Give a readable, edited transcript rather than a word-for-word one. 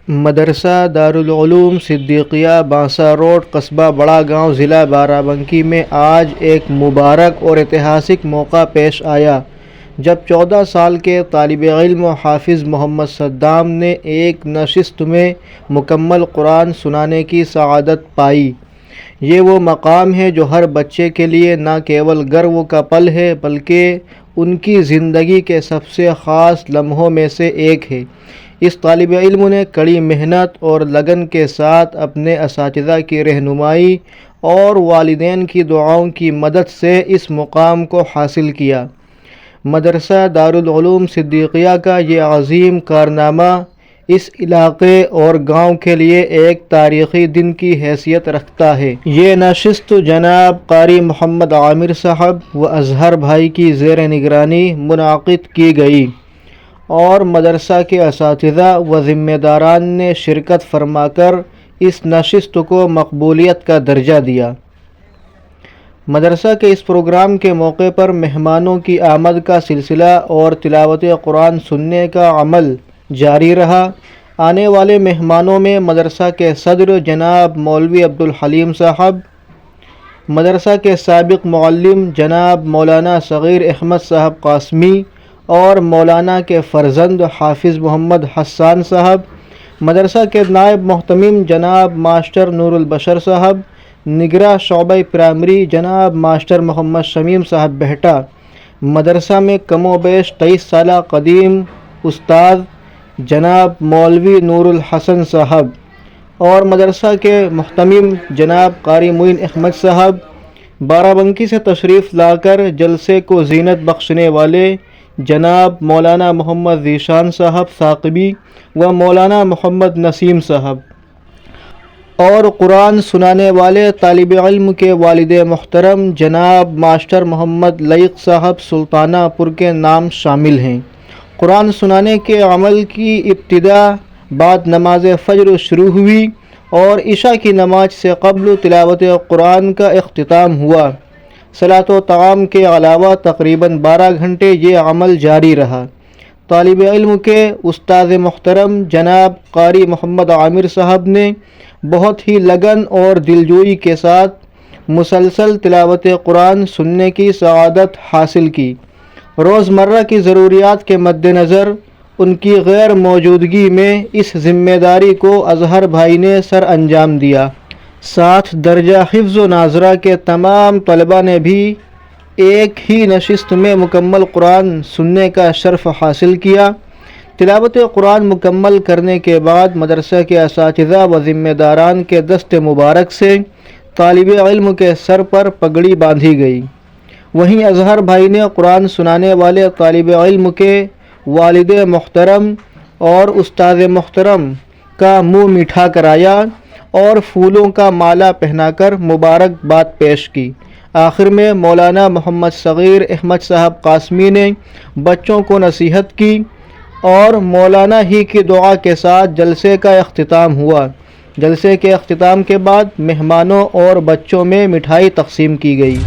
مدرسہ دارالعلوم صدیقیہ بانسا روڈ قصبہ بڑا گاؤں ضلع بارہ بنکی میں آج ایک مبارک اور ایتہاسک موقع پیش آیا جب 14 سال کے طالب علم حافظ محمد صدام نے ایک نشست میں مکمل قرآن سنانے کی سعادت پائی۔ یہ وہ مقام ہے جو ہر بچے کے لیے نہ کیول گرو کا پل ہے بلکہ ان کی زندگی کے سب سے خاص لمحوں میں سے ایک ہے۔ اس طالب علم نے کڑی محنت اور لگن کے ساتھ اپنے اساتذہ کی رہنمائی اور والدین کی دعاؤں کی مدد سے اس مقام کو حاصل کیا۔ مدرسہ دارالعلوم صدیقیہ کا یہ عظیم کارنامہ اس علاقے اور گاؤں کے لیے ایک تاریخی دن کی حیثیت رکھتا ہے۔ یہ نشست جناب قاری محمد عامر صاحب و اظہر بھائی کی زیر نگرانی منعقد کی گئی اور مدرسہ کے اساتذہ و ذمہ داران نے شرکت فرما کر اس نشست کو مقبولیت کا درجہ دیا۔ مدرسہ کے اس پروگرام کے موقع پر مہمانوں کی آمد کا سلسلہ اور تلاوت قرآن سننے کا عمل جاری رہا۔ آنے والے مہمانوں میں مدرسہ کے صدر جناب مولوی عبدالحلیم صاحب، مدرسہ کے سابق معلم جناب مولانا صغیر احمد صاحب قاسمی اور مولانا کے فرزند حافظ محمد حسان صاحب، مدرسہ کے نائب محتمم جناب ماسٹر نور البشر صاحب، نگراں شعبہ پرائمری جناب ماسٹر محمد شمیم صاحب بہٹا، مدرسہ میں کم و بیش 23 سالہ قدیم استاد جناب مولوی نور الحسن صاحب اور مدرسہ کے محتمم جناب قاری معین احمد صاحب، بارہ بنکی سے تشریف لا کر جلسے کو زینت بخشنے والے جناب مولانا محمد ذیشان صاحب ثاقبی و مولانا محمد نسیم صاحب اور قرآن سنانے والے طالب علم کے والد محترم جناب ماسٹر محمد لائق صاحب سلطانہ پور کے نام شامل ہیں۔ قرآن سنانے کے عمل کی ابتدا بعد نماز فجر شروع ہوئی اور عشاء کی نماز سے قبل تلاوت قرآن کا اختتام ہوا۔ صلاۃ و طعام کے علاوہ تقریباً 12 گھنٹے یہ عمل جاری رہا۔ طالب علم کے استاد محترم جناب قاری محمد عامر صاحب نے بہت ہی لگن اور دلجوئی کے ساتھ مسلسل تلاوت قرآن سننے کی سعادت حاصل کی۔ روزمرہ کی ضروریات کے مد نظر ان کی غیر موجودگی میں اس ذمہ داری کو اظہر بھائی نے سر انجام دیا۔ ساتھ درجہ حفظ و ناظرہ کے تمام طلباء نے بھی ایک ہی نشست میں مکمل قرآن سننے کا شرف حاصل کیا۔ تلاوت قرآن مکمل کرنے کے بعد مدرسہ کے اساتذہ و ذمہ داران کے دست مبارک سے طالب علم کے سر پر پگڑی باندھی گئی۔ وہیں اظہر بھائی نے قرآن سنانے والے طالب علم کے والد محترم اور استاد محترم کا منہ میٹھا کرایا اور پھولوں کا مالا پہنا کر مبارکباد پیش کی۔ آخر میں مولانا محمد صغیر احمد صاحب قاسمی نے بچوں کو نصیحت کی اور مولانا ہی کی دعا کے ساتھ جلسے کا اختتام ہوا۔ جلسے کے اختتام کے بعد مہمانوں اور بچوں میں مٹھائی تقسیم کی گئی۔